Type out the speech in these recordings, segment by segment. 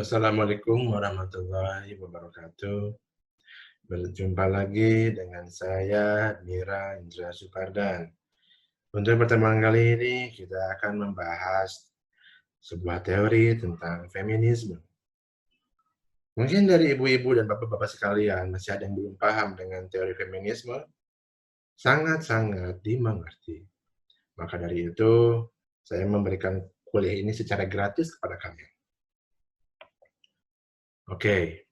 Assalamualaikum warahmatullahi wabarakatuh. Berjumpa lagi dengan saya, Mira Indra Supardan. Untuk pertemuan kali ini, kita akan membahas sebuah teori tentang feminisme. Mungkin dari ibu-ibu dan bapak-bapak sekalian masih ada yang belum paham dengan teori feminisme, sangat-sangat dimengerti. Maka dari itu, saya memberikan kuliah ini secara gratis kepada kalian. Oke.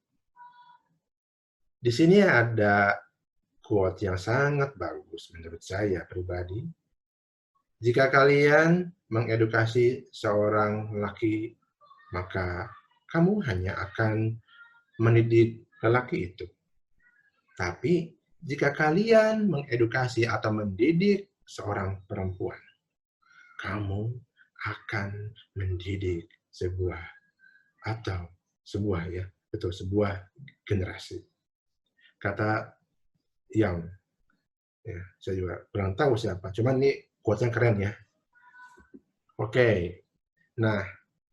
Di sini ada quote yang sangat bagus menurut saya pribadi. Jika kalian mengedukasi seorang laki, maka kamu hanya akan mendidik lelaki itu. Tapi jika kalian mengedukasi atau mendidik seorang perempuan, kamu akan mendidik sebuah generasi. Kata yang ya, saya juga kurang tahu siapa, cuman ini quotes-nya keren ya. Oke, nah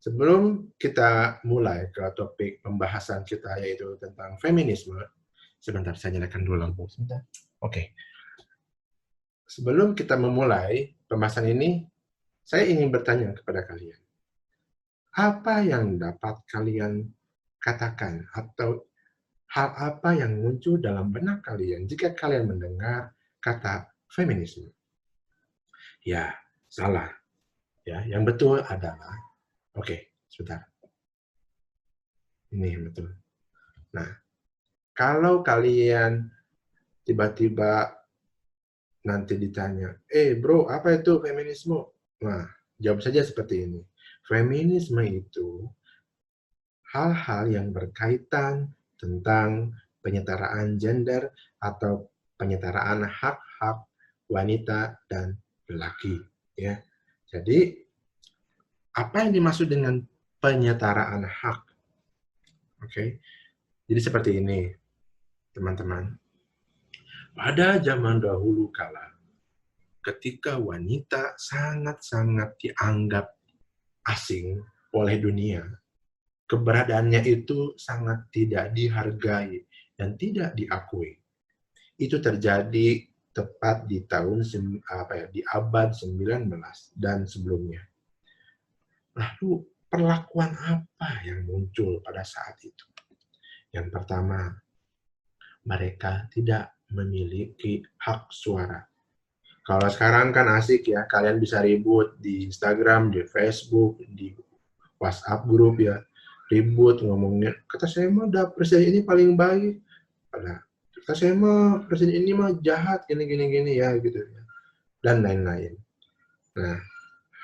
sebelum kita mulai ke topik pembahasan kita yaitu tentang feminisme, sebentar saya nyalakan dulu lampu sebentar. Oke, sebelum kita memulai pembahasan ini, saya ingin bertanya kepada kalian, apa yang dapat kalian katakan atau hal apa yang muncul dalam benak kalian jika kalian mendengar kata feminisme? Ya, salah. Ya, yang betul adalah, oke, sebentar. Ini yang betul. Nah, kalau kalian tiba-tiba nanti ditanya, bro, apa itu feminisme? Nah, jawab saja seperti ini. Feminisme itu hal-hal yang berkaitan tentang penyetaraan gender atau penyetaraan hak-hak wanita dan lelaki. Ya, jadi apa yang dimaksud dengan penyetaraan hak? Oke, jadi seperti ini, teman-teman. Pada zaman dahulu kala, ketika wanita sangat-sangat dianggap asing oleh dunia, keberadaannya itu sangat tidak dihargai dan tidak diakui. Itu terjadi tepat di tahun di abad 19 dan sebelumnya. Lalu perlakuan apa yang muncul pada saat itu? Yang pertama, mereka tidak memiliki hak suara. Kalau sekarang kan asik ya, kalian bisa ribut di Instagram, di Facebook, di WhatsApp grup ya, ribut ngomongnya, kata saya mah presiden ini paling baik, kata saya mah presiden ini mah jahat, gini ya gitu ya, dan lain-lain. Nah,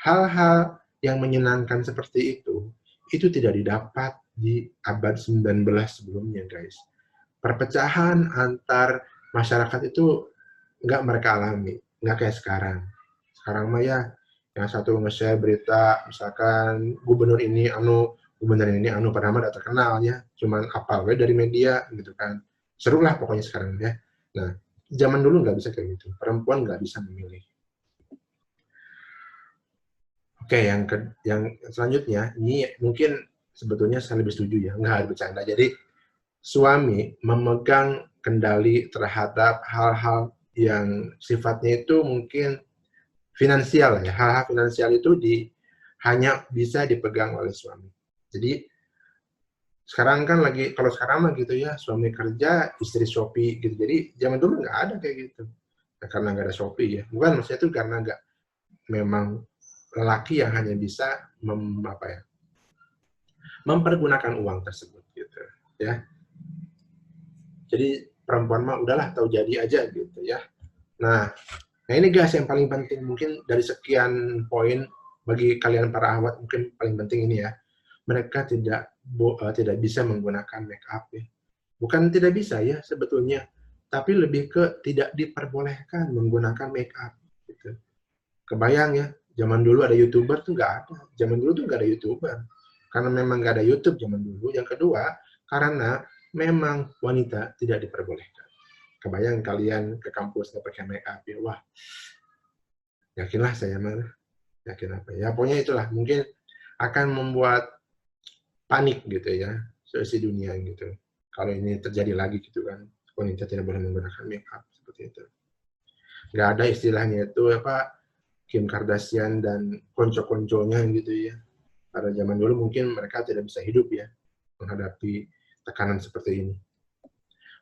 hal-hal yang menyenangkan seperti itu tidak didapat di abad 19 sebelumnya, guys. Perpecahan antar masyarakat itu nggak mereka alami, nggak kayak sekarang. Sekarang mah ya, yang satu nge-share berita, misalkan gubernur ini anu, padahal mah terkenal ya, cuman apal dari media gitu kan. Seru lah pokoknya sekarang ya. Nah, zaman dulu nggak bisa kayak gitu, perempuan nggak bisa memilih. Oke, yang selanjutnya, ini mungkin sebetulnya saya lebih setuju ya, nggak harus bercanda. Jadi, suami memegang kendali terhadap hal-hal yang sifatnya itu mungkin finansial ya. Hal-hal finansial itu hanya bisa dipegang oleh suami. Jadi sekarang kan kalau sekarang mah gitu ya, suami kerja, istri Shopee gitu. Jadi zaman dulu nggak ada kayak gitu. Nah, karena nggak ada Shopee ya. Bukan maksudnya itu karena nggak, memang lelaki yang hanya bisa mempergunakan uang tersebut gitu ya. Jadi perempuan mah udahlah tahu jadi aja gitu ya. Nah ini guys yang paling penting mungkin dari sekian poin bagi kalian para ahwat mungkin paling penting ini ya. Mereka tidak bisa menggunakan make up ya. Bukan tidak bisa ya sebetulnya, tapi lebih ke tidak diperbolehkan menggunakan make up gitu. Kebayang ya, zaman dulu ada YouTuber tuh nggak ada. Zaman dulu tuh nggak ada YouTuber. Karena memang nggak ada YouTube zaman dulu. Yang kedua, karena memang wanita tidak diperbolehkan. Kebayang kalian ke kampus nggak pakai make up ya, wah, yakinlah saya mah, yakin apa ya, pokoknya itulah mungkin akan membuat panik gitu ya, seisi dunia gitu. Kalau ini terjadi lagi gitu kan, wanita tidak boleh menggunakan make up seperti itu. Nggak ada istilahnya itu apa, Kim Kardashian dan konco-konconya gitu ya. Pada zaman dulu mungkin mereka tidak bisa hidup ya menghadapi tekanan seperti ini.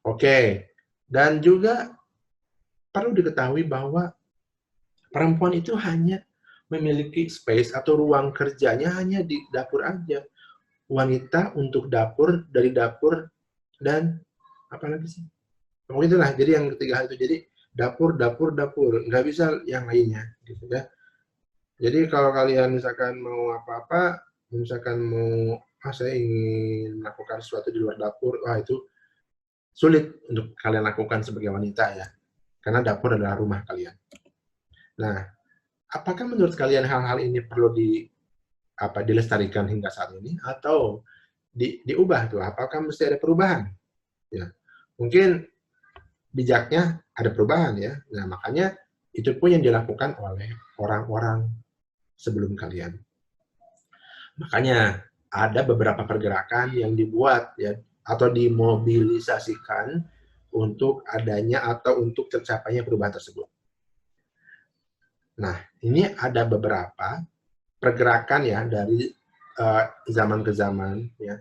Oke, dan juga perlu diketahui bahwa perempuan itu hanya memiliki space atau ruang kerjanya hanya di dapur aja. Wanita untuk dapur, dari dapur, dan apa lagi sih? Pokoknya itulah, jadi yang ketiga hal itu. Jadi dapur, dapur, dapur. Nggak bisa yang lainnya. Gitu ya. Jadi kalau kalian misalkan mau apa-apa, misalkan mau, saya ingin melakukan sesuatu di luar dapur, wah itu sulit untuk kalian lakukan sebagai wanita ya. Karena dapur adalah rumah kalian. Nah, apakah menurut kalian hal-hal ini perlu dilestarikan hingga saat ini atau diubah tuh? Apakah mesti ada perubahan? Ya, mungkin bijaknya ada perubahan ya. Nah, makanya itu pun yang dilakukan oleh orang-orang sebelum kalian. Makanya ada beberapa pergerakan yang dibuat ya atau dimobilisasikan untuk adanya atau untuk tercapainya perubahan tersebut. Nah, ini ada beberapa pergerakan ya dari zaman ke zaman ya.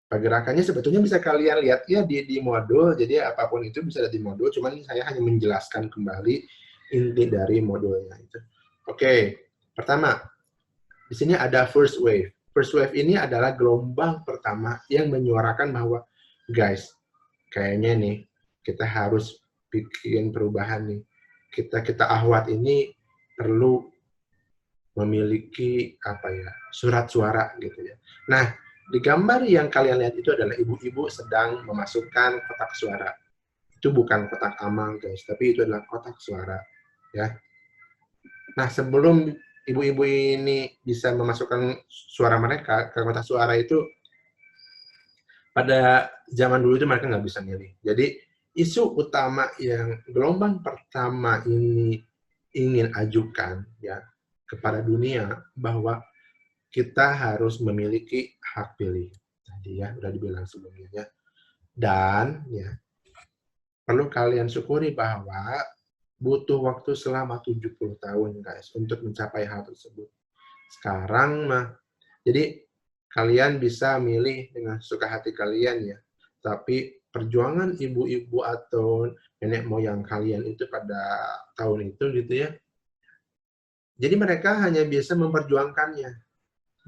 Pergerakannya sebetulnya bisa kalian lihat ya di modul, jadi apapun itu bisa ada di modul, cuman saya hanya menjelaskan kembali inti dari modulnya itu. Oke, pertama, di sini ada first wave. First wave ini adalah gelombang pertama yang menyuarakan bahwa, guys, kayaknya nih kita harus bikin perubahan nih. Kita ahwat ini perlu memiliki apa ya, surat suara gitu ya. Nah, di gambar yang kalian lihat itu adalah ibu-ibu sedang memasukkan kotak suara. Itu bukan kotak amal, guys, tapi itu adalah kotak suara, ya. Nah, sebelum ibu-ibu ini bisa memasukkan suara mereka ke kotak suara itu, pada zaman dulu itu mereka nggak bisa milih. Jadi, isu utama yang gelombang pertama ini ingin ajukan, ya, kepada dunia bahwa kita harus memiliki hak pilih. Tadi ya, udah dibilang sebelumnya ya. Dan ya, perlu kalian syukuri bahwa butuh waktu selama 70 tahun guys untuk mencapai hal tersebut. Sekarang mah, jadi kalian bisa milih dengan suka hati kalian ya. Tapi perjuangan ibu-ibu atau nenek moyang kalian itu pada tahun itu gitu ya. Jadi mereka hanya bisa memperjuangkannya.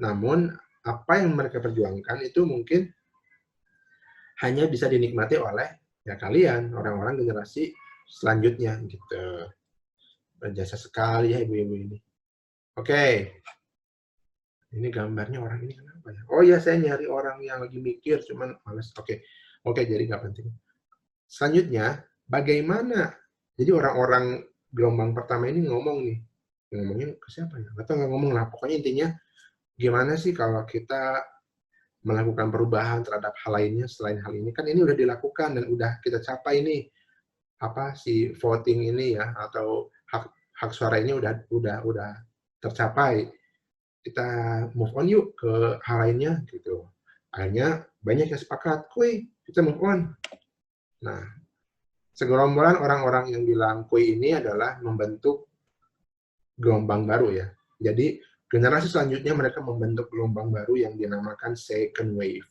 Namun apa yang mereka perjuangkan itu mungkin hanya bisa dinikmati oleh ya kalian, orang-orang generasi selanjutnya gitu. Berjasa sekali ya ibu-ibu ini. Oke. Ini gambarnya orang ini kenapa ya? Oh ya, saya nyari orang yang lagi mikir, cuman males. Oke. Oke, jadi nggak penting. Selanjutnya, bagaimana? Jadi orang-orang gelombang pertama ini ngomong nih. Ngomongnya ke siapa ya? Atau nggak ngomong lah. Pokoknya intinya, gimana sih kalau kita melakukan perubahan terhadap hal lainnya selain hal ini, kan ini udah dilakukan dan udah kita capai nih apa si voting ini ya atau hak suara ini udah tercapai, kita move on yuk ke hal lainnya gitu. Akhirnya banyak yang sepakat, kuy kita move on. Nah, segerombolan orang-orang yang bilang kuy ini adalah membentuk gelombang baru ya. Jadi generasi selanjutnya mereka membentuk gelombang baru yang dinamakan second wave.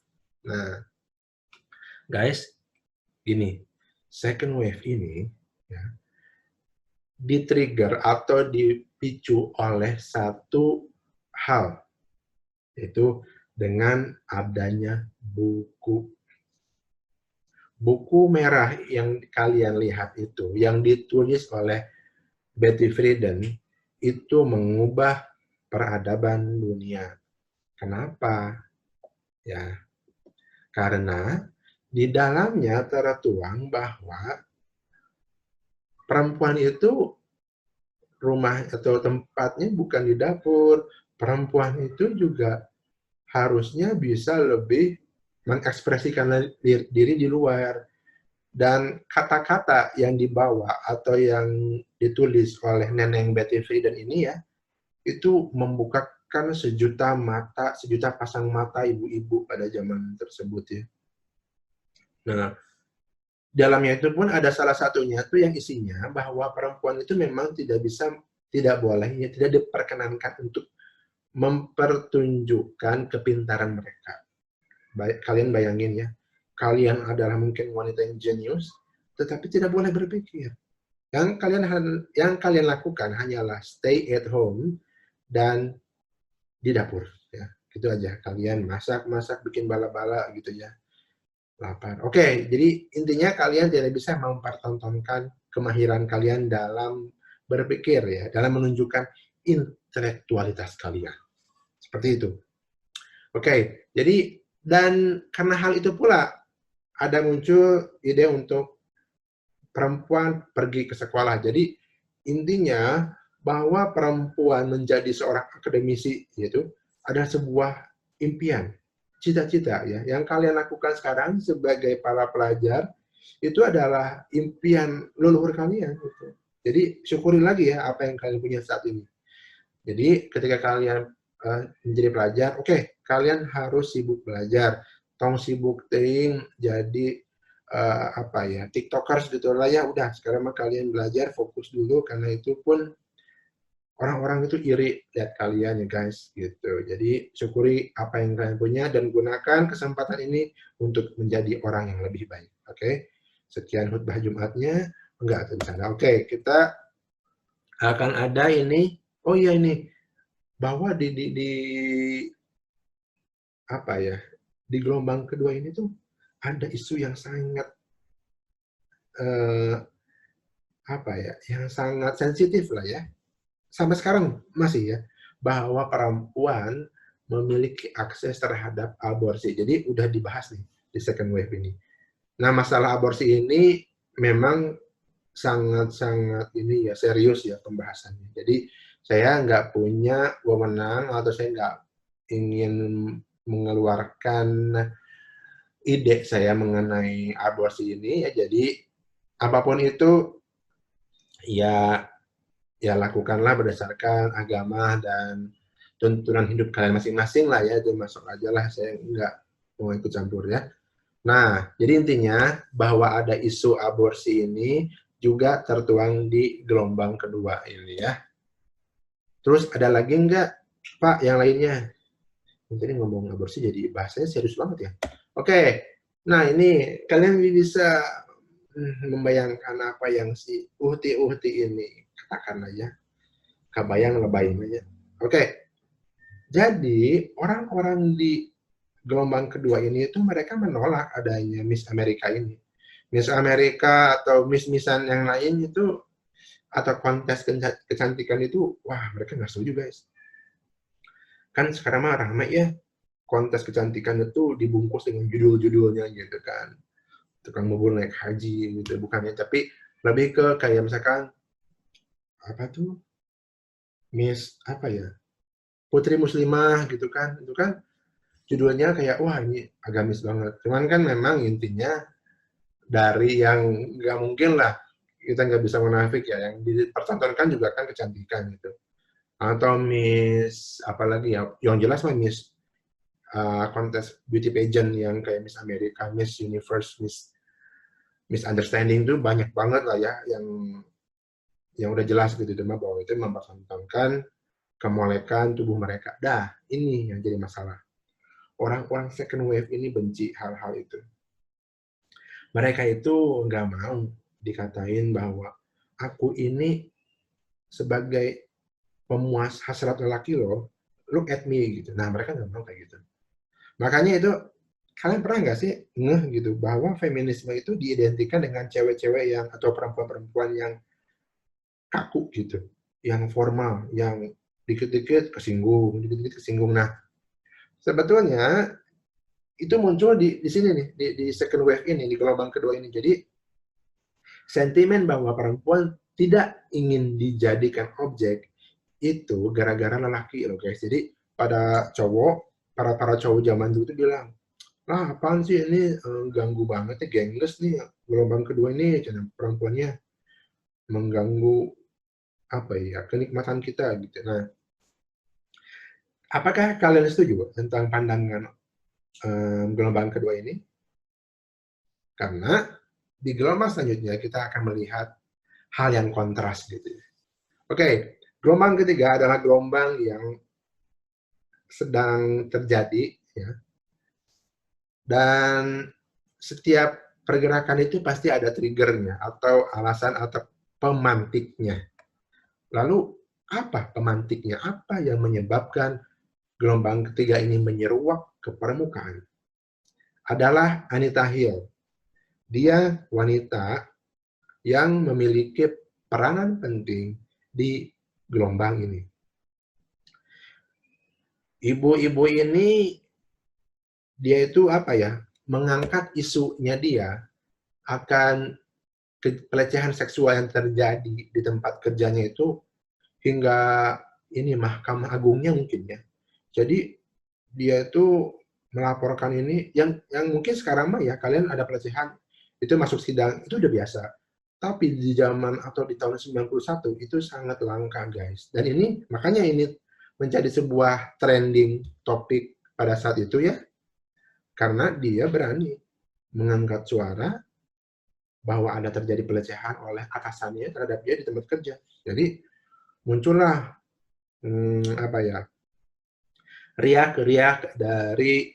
Nah, guys, gini, second wave ini ya, di-trigger atau dipicu oleh satu hal, yaitu dengan adanya buku. Buku merah yang kalian lihat itu, yang ditulis oleh Betty Friedan, itu mengubah peradaban dunia. Kenapa? Ya, karena di dalamnya tertuang bahwa perempuan itu rumah atau tempatnya bukan di dapur. Perempuan itu juga harusnya bisa lebih mengekspresikan diri di luar. Dan kata-kata yang dibawa atau yang ditulis oleh Neneng Betty Friedan ini ya, itu membuka kan sejuta mata, sejuta pasang mata ibu-ibu pada zaman tersebut ya. Nah, dalamnya itu pun ada salah satunya tuh yang isinya bahwa perempuan itu memang tidak boleh, ya, tidak diperkenankan untuk mempertunjukkan kepintaran mereka. Kalian bayangin ya, kalian adalah mungkin wanita yang jenius, tetapi tidak boleh berpikir. Yang kalian lakukan hanyalah stay at home dan di dapur. Ya, gitu aja. Kalian masak, bikin bala-bala gitu ya. Lapar. Oke, jadi intinya kalian tidak bisa mempertontonkan kemahiran kalian dalam berpikir ya, dalam menunjukkan intelektualitas kalian. Seperti itu. Oke, jadi dan karena hal itu pula ada muncul ide untuk perempuan pergi ke sekolah. Jadi intinya bahwa perempuan menjadi seorang akademisi itu adalah sebuah impian, cita-cita ya. Yang kalian lakukan sekarang sebagai para pelajar itu adalah impian leluhur kalian gitu. Jadi syukuri lagi ya apa yang kalian punya saat ini. Jadi ketika kalian menjadi pelajar, oke, kalian harus sibuk belajar. Tong sibuk ting jadi apa ya, tiktokers gitu lah ya. Udah sekarang mah kalian belajar, fokus dulu karena itu pun orang-orang itu iri lihat kalian ya guys gitu. Jadi syukuri apa yang kalian punya dan gunakan kesempatan ini untuk menjadi orang yang lebih baik. Oke. Sekian khutbah Jumatnya. Enggak, bercanda. Oke, kita akan ada ini. Oh iya ini bahwa di apa ya, di gelombang kedua ini tuh ada isu yang sangat apa ya, yang sangat sensitif lah ya. Sampai sekarang masih ya, bahwa perempuan memiliki akses terhadap aborsi. Jadi udah dibahas nih di second wave ini. Nah, masalah aborsi ini memang sangat-sangat ini ya serius ya pembahasannya. Jadi saya nggak punya wewenang atau saya nggak ingin mengeluarkan ide saya mengenai aborsi ini ya. Jadi apapun itu ya lakukanlah berdasarkan agama dan tuntunan hidup kalian masing-masing lah ya, itu masuk aja lah, saya nggak mau ikut campur ya. Nah, jadi intinya bahwa ada isu aborsi ini juga tertuang di gelombang kedua ini ya. Terus ada lagi nggak, Pak, yang lainnya? Ini ngomong aborsi jadi bahasanya serius banget ya. Oke, nah ini kalian bisa membayangkan apa yang si uhti-uhti ini katakan aja. Kabayang lebayin aja. Oke, jadi orang-orang di gelombang kedua ini itu mereka menolak adanya Miss Amerika ini. Miss Amerika atau Miss-Missan yang lain itu atau kontes kecantikan itu, wah mereka nggak setuju guys. Kan sekarang mah ramai ya, kontes kecantikan itu dibungkus dengan judul-judulnya gitu kan. Tukang bubur naik haji gitu, bukannya. Tapi lebih ke kayak misalkan, apa tuh, Miss apa ya, Putri Muslimah gitu kan. Itu kan judulnya kayak, wah ini agamis banget. Cuman kan memang intinya dari yang nggak mungkin lah, kita nggak bisa menafik ya, yang dipertontonkan juga kan kecantikan gitu. Atau Miss, apalagi ya, yang jelas mah Miss kontes beauty pageant yang kayak Miss America, Miss Universe, Miss Understanding tuh banyak banget lah ya, yang udah jelas gitu cuma bahwa itu mempertontonkan kemolekan tubuh mereka. Dah, ini yang jadi masalah. Orang-orang second wave ini benci hal-hal itu. Mereka itu nggak mau dikatain bahwa aku ini sebagai pemuas hasrat lelaki loh, look at me gitu. Nah, mereka nggak mau kayak gitu. Makanya itu, kalian pernah nggak sih ngeh gitu bahwa feminisme itu diidentikan dengan cewek-cewek yang atau perempuan-perempuan yang kaku gitu, yang formal, yang dikit-dikit kesinggung, dikit-dikit kesinggung. Nah, sebetulnya itu muncul di sini nih, di second wave ini, di gelombang kedua ini. Jadi sentimen bahwa perempuan tidak ingin dijadikan objek itu gara-gara lelaki loh guys. Jadi pada cowok, para cowok zaman dulu itu bilang, ah apaan sih ini ganggu banget ya, gengges nih gelombang kedua ini, karena perempuannya mengganggu apa ya, kenikmatan kita gitu. Nah, Apakah kalian setuju tentang pandangan gelombang kedua ini? Karena di gelombang selanjutnya kita akan melihat hal yang kontras gitu ya. Oke, gelombang ketiga adalah gelombang yang sedang terjadi ya. Dan setiap pergerakan itu pasti ada triggernya atau alasan atau pemantiknya. Lalu apa pemantiknya? Apa yang menyebabkan gelombang ketiga ini menyeruak ke permukaan? Adalah Anita Hill. Dia wanita yang memiliki peranan penting di gelombang ini. Ibu-ibu ini dia itu apa ya? Mengangkat isunya dia akan pelecehan seksual yang terjadi di tempat kerjanya itu hingga ini Mahkamah Agungnya mungkin ya. Jadi dia itu melaporkan ini yang mungkin sekarang mah ya kalian ada pelecehan itu masuk sidang itu udah biasa. Tapi di zaman atau di tahun 91 itu sangat langka guys. Dan ini makanya ini menjadi sebuah trending topik pada saat itu ya. Karena dia berani mengangkat suara bahwa ada terjadi pelecehan oleh atasannya terhadap dia di tempat kerja. Jadi muncullah apa ya riak-riak dari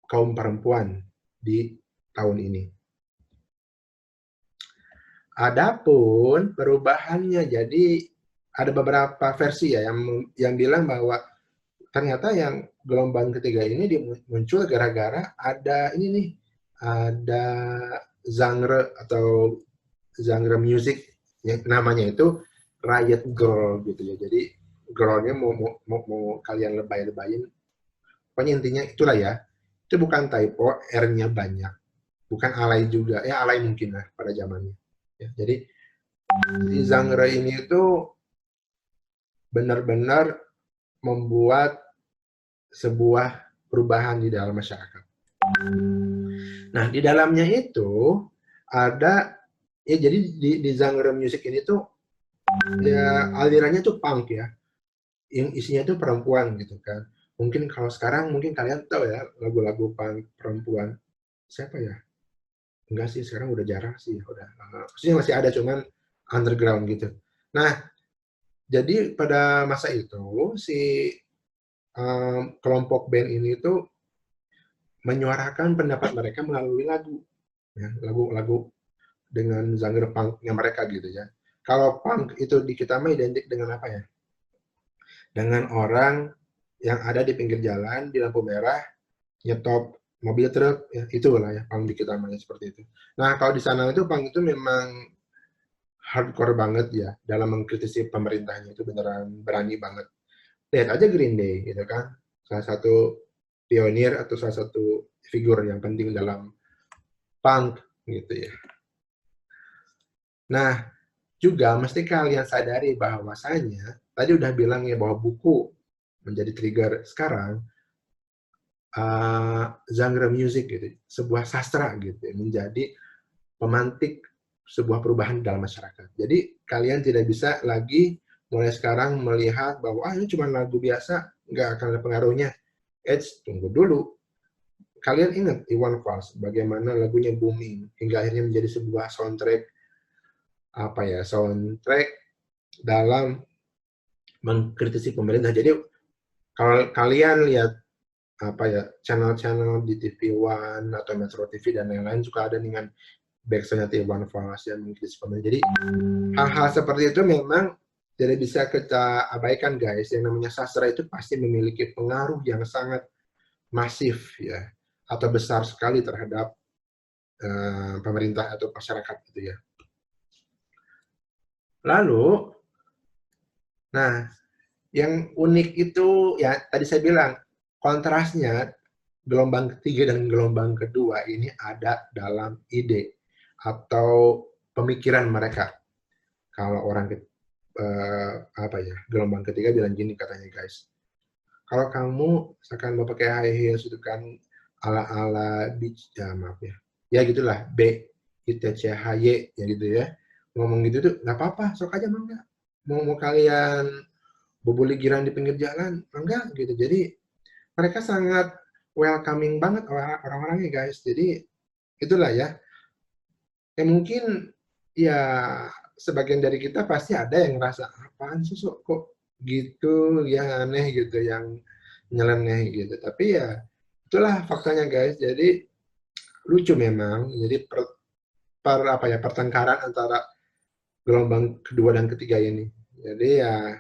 kaum perempuan di tahun ini. Adapun perubahannya, jadi ada beberapa versi ya yang bilang bahwa ternyata yang gelombang ketiga ini muncul gara-gara ada ini nih, ada genre atau genre musik yang namanya itu Riot Girl gitu ya. Jadi girlnya mau kalian lebay-lebayin. Pokoknya intinya itulah ya. Itu bukan typo, R-nya banyak. Bukan alay juga. Ya alay mungkin lah pada zamannya. Ya, jadi di genre ini itu benar-benar membuat sebuah perubahan di dalam masyarakat. Nah, di dalamnya itu ada ya jadi di genre musik ini tuh ya alirannya tuh punk ya. Yang isinya tuh perempuan gitu kan. Mungkin kalau sekarang mungkin kalian tahu ya lagu-lagu punk perempuan. Siapa ya? Enggak sih, sekarang udah jarang sih. Udah, maksudnya masih ada cuman underground gitu. Nah, jadi pada masa itu si kelompok band ini tuh menyuarakan pendapat mereka melalui lagu, ya, lagu-lagu dengan genre punknya mereka gitu ya. Kalau punk itu di kita mah identik dengan apa ya? Dengan orang yang ada di pinggir jalan di lampu merah nyetop mobil truk ya itulah ya punk di kita mah seperti itu. Nah kalau di sana itu punk itu memang hardcore banget ya dalam mengkritisi pemerintahnya itu beneran berani banget. Lihat aja Green Day gitu kan, salah satu pionir atau salah satu figur yang penting dalam punk gitu ya. Nah, juga mesti kalian sadari bahwasanya tadi udah bilang ya bahwa buku menjadi trigger sekarang genre music gitu, sebuah sastra gitu menjadi pemantik sebuah perubahan dalam masyarakat. Jadi kalian tidak bisa lagi mulai sekarang melihat bahwa ini cuma lagu biasa, nggak akan ada pengaruhnya. Tunggu dulu. Kalian ingat Iwan Fals, bagaimana lagunya booming hingga akhirnya menjadi sebuah soundtrack soundtrack dalam mengkritisi pemerintah. Jadi kalau kalian lihat channel-channel di TV One atau Metro TV dan lain-lain suka ada dengan backsoundnya Iwan Fals yang mengkritisi pemerintah. Jadi hal-hal seperti itu memang tidak bisa kita abaikan guys. Yang namanya sastra itu pasti memiliki pengaruh yang sangat masif ya atau besar sekali terhadap pemerintah atau masyarakat gitu ya. Lalu, nah yang unik itu ya tadi saya bilang kontrasnya gelombang ketiga dan gelombang kedua ini ada dalam ide atau pemikiran mereka. Kalau orang gelombang ketiga bilang gini katanya guys, kalau kamu misalkan mau pakai high heels itu kan ala-ala beach ya maaf ya gitulah BITCHY ya gitu ya ngomong gitu tuh nggak apa-apa sok aja mangga mau kalian ligiran di pinggir jalan, enggak gitu. Jadi mereka sangat welcoming banget orang-orangnya guys. Jadi itulah ya. Mungkin ya sebagian dari kita pasti ada yang ngerasa apaan sih kok gitu, yang aneh gitu, yang nyeleneh gitu. Tapi ya itulah faktanya guys. Jadi lucu memang. Jadi pertengkaran antara gelombang kedua dan ketiga ini. Jadi ya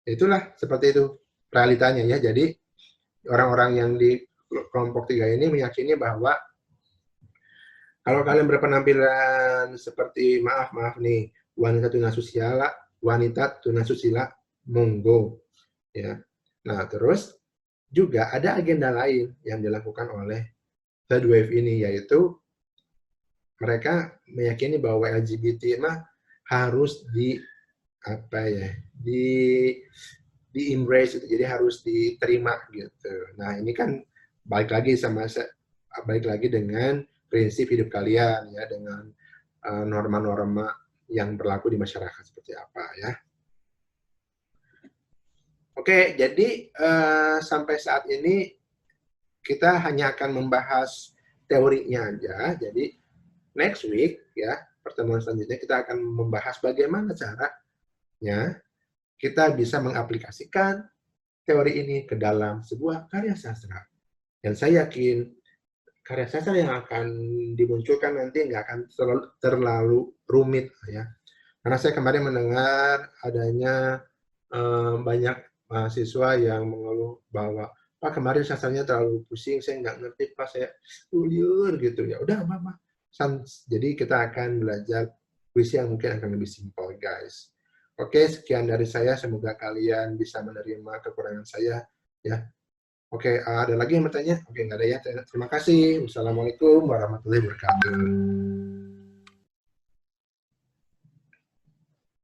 itulah seperti itu realitanya ya. Jadi orang-orang yang di kelompok tiga ini meyakini bahwa kalau kalian berpenampilan seperti maaf nih wanita tunasusila monggo ya. Nah terus juga ada agenda lain yang dilakukan oleh third wave ini, yaitu mereka meyakini bahwa LGBT mah harus di embrace, jadi harus diterima gitu. Nah ini kan balik lagi dengan prinsip hidup kalian ya, dengan norma-norma yang berlaku di masyarakat seperti apa ya. Oke, jadi sampai saat ini kita hanya akan membahas teorinya aja. Jadi next week ya, pertemuan selanjutnya kita akan membahas bagaimana caranya kita bisa mengaplikasikan teori ini ke dalam sebuah karya sastra. Dan saya yakin karya sastra yang akan dimunculkan nanti nggak akan terlalu rumit ya. Karena saya kemarin mendengar adanya banyak mahasiswa yang mengeluh bahwa Pak kemarin sastranya terlalu pusing, saya nggak ngerti Pak, saya ulur gitu ya. Udah apa-apa. Jadi kita akan belajar puisi yang mungkin akan lebih simpel guys. Oke, sekian dari saya. Semoga kalian bisa menerima kekurangan saya ya. Oke, ada lagi yang bertanya? Oke, nggak ada ya. Terima kasih. Wassalamualaikum warahmatullahi wabarakatuh.